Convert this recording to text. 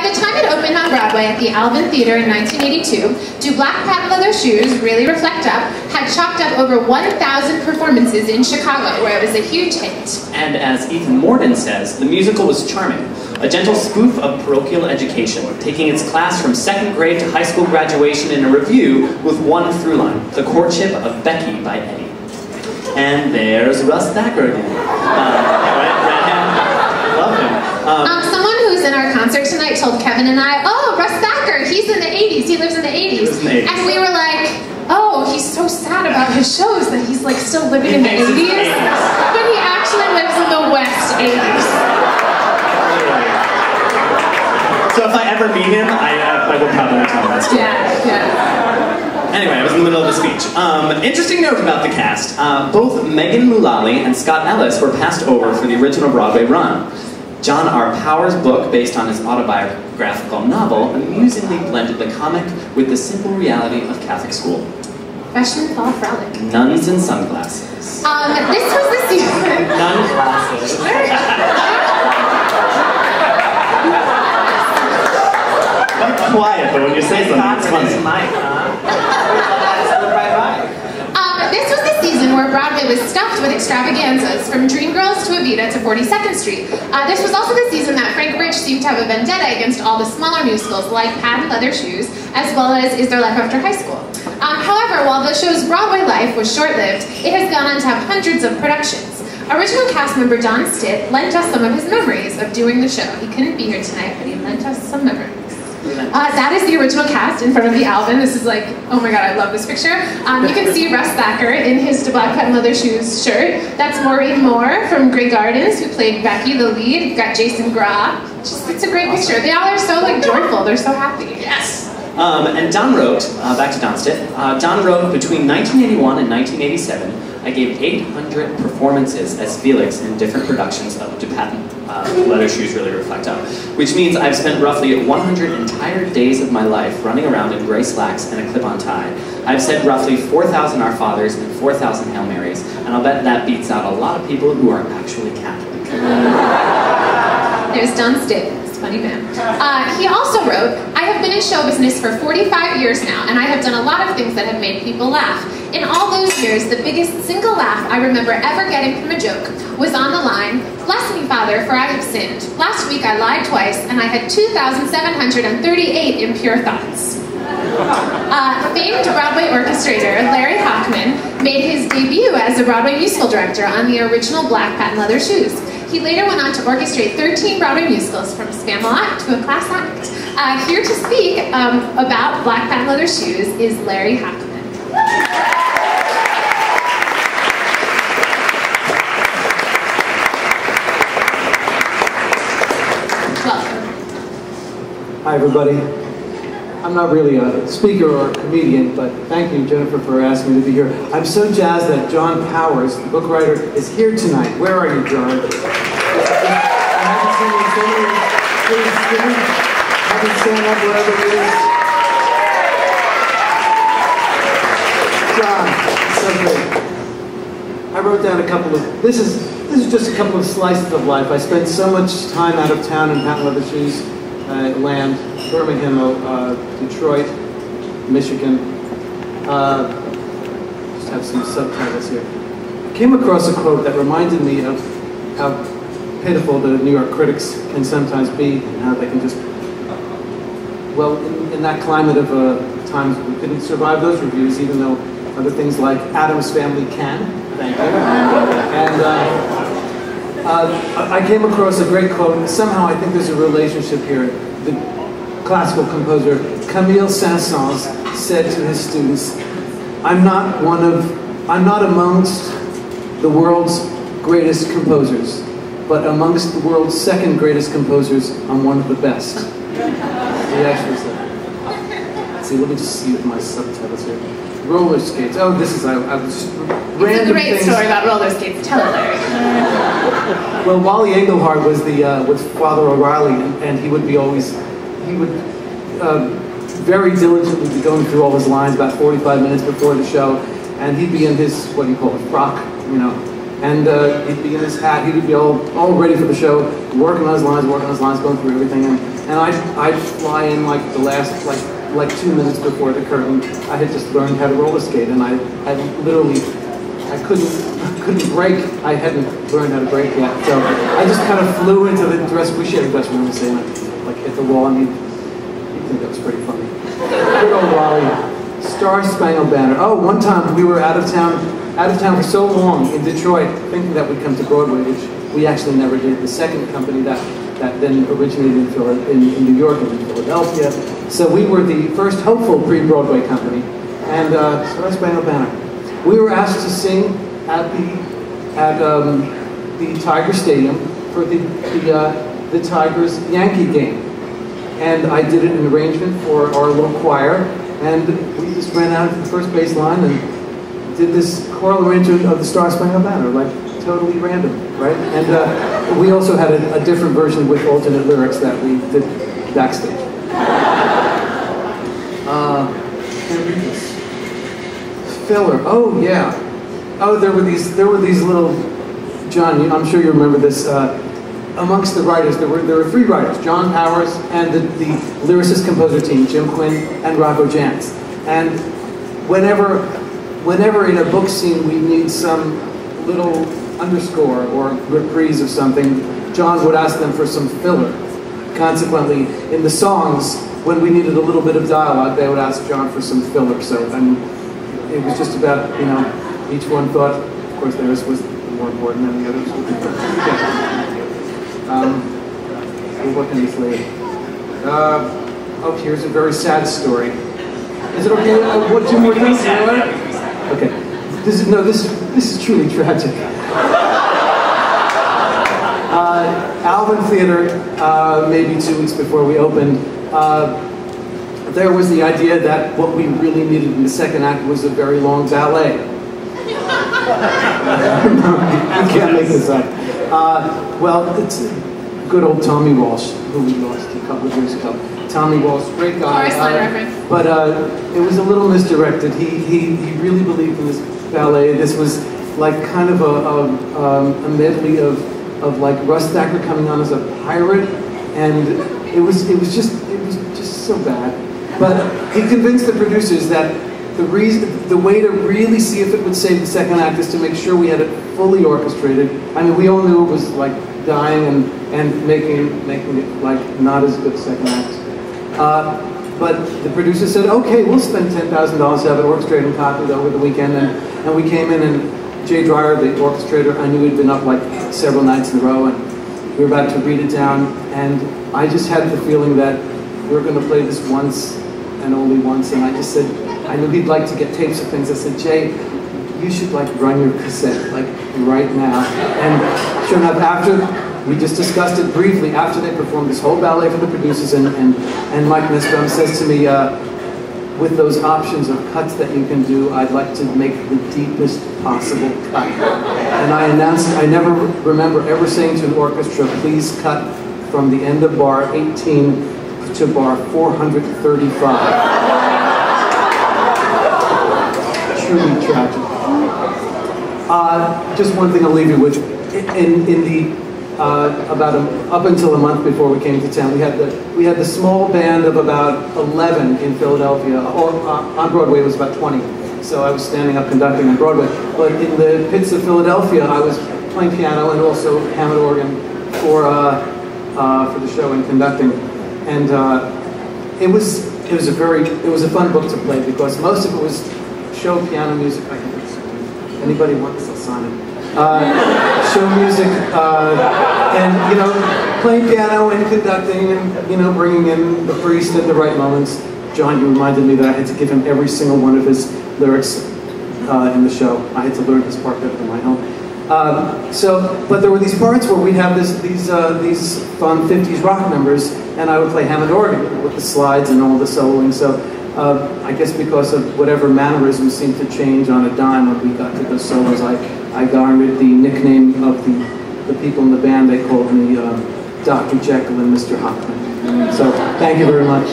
the time it opened on Broadway at the Alvin Theater in 1982, Do Black Patent Leather Shoes Really Reflect Up had chalked up over 1,000 performances in Chicago, where it was a huge hit. And as Ethan Morden says, the musical was charming. A gentle spoof of parochial education, taking its class from 2nd grade to high school graduation in a review with one through line, the courtship of Becky by Eddie. And there's Russ Thacker again. Love him. Someone who's in our concert tonight told Kevin and I, oh, Russ Thacker, he's in the 80s, he lives in the 80s. And we were like, oh, he's so sad about his shows that he's like still living in the 80s. But he actually lives in the West 80s. So if I ever meet him, I will probably tell him that story. Yeah. Anyway, I was in the middle of the speech. Interesting note about the cast. Both Megan Mullally and Scott Ellis were passed over for the original Broadway run. John R. Powers' book, based on his autobiographical novel, amusingly blended the comic with the simple reality of Catholic school. Freshman fall frolic. Nuns and sunglasses. This was the season. Nun glasses. Quiet, but when you say something, it's funny. This was the season where Broadway was stuffed with extravaganzas, from Dreamgirls to Evita to 42nd Street. This was also the season that Frank Rich seemed to have a vendetta against all the smaller musicals like Patent Leather Shoes, as well as Is There Life After High School. However, while the show's Broadway life was short-lived, it has gone on to have hundreds of productions. Original cast member John Stitt lent us some of his memories of doing the show. He couldn't be here tonight, but he lent us some memories. That is the original cast in front of the Alvin. This is like, oh my god, I love this picture. You can see Russ Thacker in his De Black Patent Leather Shoes shirt. That's Maureen Moore from Grey Gardens, who played Becky, the lead. You've got Jason Gra. It's a great picture. They all are so like joyful. They're so happy. Yes. And Don wrote, back to Don Stitt, Don wrote, between 1981 and 1987, I gave 800 performances as Felix in different productions of Do Patent Leather Shoes Really Reflect Up, which means I've spent roughly 100 entire days of my life running around in gray slacks and a clip-on tie. I've said roughly 4,000 Our Fathers and 4,000 Hail Marys, and I'll bet that beats out a lot of people who are actually Catholic. There's Don Stitt. Funny man. He also wrote, I have been in show business for 45 years now, and I have done a lot of things that have made people laugh. In all those years, the biggest single laugh I remember ever getting from a joke was on the line, bless me, Father, for I have sinned. Last week I lied twice, and I had 2,738 impure thoughts. Famed Broadway orchestrator Larry Hochman made his debut as a Broadway musical director on the original Black Patent Leather Shoes. He later went on to orchestrate 13 Broadway musicals, from Spamalot to A Class Act. Here to speak about Black Patent Leather Shoes is Larry Hochman. Welcome. Hi, everybody. I'm not really a speaker or a comedian, but thank you, Jennifer, for asking me to be here. I'm so jazzed that John Powers, the book writer, is here tonight. Where are you, John? I haven't seen you in so many years. Please, have him stand up wherever he is. John, so great. I wrote down a couple of, this is just a couple of slices of life. I spent so much time out of town in Patent Leather Shoes land. Birmingham, Detroit, Michigan. Just have some subtitles here. I came across a quote that reminded me of how pitiful the New York critics can sometimes be, and how they can just, well, in that climate of times we couldn't survive those reviews, even though other things like Addams Family can. Thank you. And I came across a great quote, and somehow I think there's a relationship here. The classical composer Camille Saint-Saëns said to his students, I'm not amongst the world's greatest composers, but amongst the world's second greatest composers, I'm one of the best. He actually said that. Let's see, let me just see with my subtitles here. Roller skates. Oh, this is, I was just random It's a great things. story about roller skates. Tell it, Larry. Well, Wally Engelhard was Father O'Reilly, and he would very diligently be going through all his lines about 45 minutes before the show, and he'd be in his, what do you call it, frock, you know, and he'd be in his hat, he'd be all ready for the show, working on his lines, going through everything, And I'd fly in like the last, like 2 minutes before the curtain. I had just learned how to roller skate, and I literally, I couldn't break. I hadn't learned how to break yet. So I just kind of flew into the we shared a dressing room, and like hit the wall, and you'd think that was pretty funny. Good old Wally. Star Spangled Banner. Oh, one time we were out of town for so long in Detroit, thinking that we'd come to Broadway, which we actually never did. The second company that then originated in New York and in Philadelphia. So we were the first hopeful pre-Broadway company, and Star Spangled Banner. We were asked to sing at the Tiger Stadium for the Tigers Yankee game, and I did an arrangement for our little choir, and we just ran out to the first base line and did this choral arrangement of the Star Spangled Banner, like totally random, right? And we also had a different version with alternate lyrics that we did backstage. Can't read this. Filler. Oh yeah. Oh, there were these little. John, I'm sure you remember this. Amongst the writers, there were 3 writers: John Powers and the lyricist-composer team, Jim Quinn and Rocco Jantz. And whenever in a book scene we need some little underscore or reprise of something, John would ask them for some filler. Consequently, in the songs, when we needed a little bit of dialogue, they would ask John for some filler. So, it was just about, each one thought, of course, theirs was more important than the others. What can we say? Oh, here's a very sad story. Is it okay? What, 2 more things? Okay. This is truly tragic. Alvin Theater, maybe 2 weeks before we opened, there was the idea that what we really needed in the second act was a very long ballet. You can't make this up. Well, it's good old Tommy Walsh, who we lost a couple of years ago. Tommy Walsh, great guy. Chorus line reference. But it was a little misdirected. He really believed in this ballet. This was like kind of a medley of like Russ Thacker coming on as a pirate, and it was just so bad. But he convinced the producers that the way to really see if it would save the second act is to make sure we had it fully orchestrated. I mean, we all knew it was like dying and making it like not as good a second act. But the producer said, okay, we'll spend $10,000 to have it orchestrated and copied over the weekend. And we came in, and Jay Dreyer, the orchestrator, I knew he'd been up like several nights in a row, and we were about to read it down. And I just had the feeling that we were going to play this once and only once. And I just said, I knew he'd like to get tapes of things. I said, Jay, you should like run your cassette like right now. And sure enough, we just discussed it briefly after they performed this whole ballet for the producers, and Mike Nisbrom says to me, with those options of cuts that you can do, I'd like to make the deepest possible cut. And I announced, I never remember ever saying to an orchestra, please cut from the end of bar 18 to bar 435. Truly tragic. Just one thing I'll leave you with. Up until a month before we came to town, we had the small band of about 11 in Philadelphia. On Broadway, it was about 20. So I was standing up conducting on Broadway. But in the pits of Philadelphia, I was playing piano and also Hammond organ for the show and conducting. And it was a fun book to play because most of it was show piano music. Anybody wants to sign it? Show music, and playing piano and conducting, and bringing in the priest at the right moments. John, you reminded me that I had to give him every single one of his lyrics in the show. I had to learn his part better than my own. But there were these parts where we'd have these fun 50s rock numbers, and I would play Hammond organ with the slides and all the soloing. So I guess because of whatever mannerisms seemed to change on a dime when we got to those solos, I garnered the nickname of the people in the band. They called me Dr. Jekyll and Mr. Hochman. So thank you very much.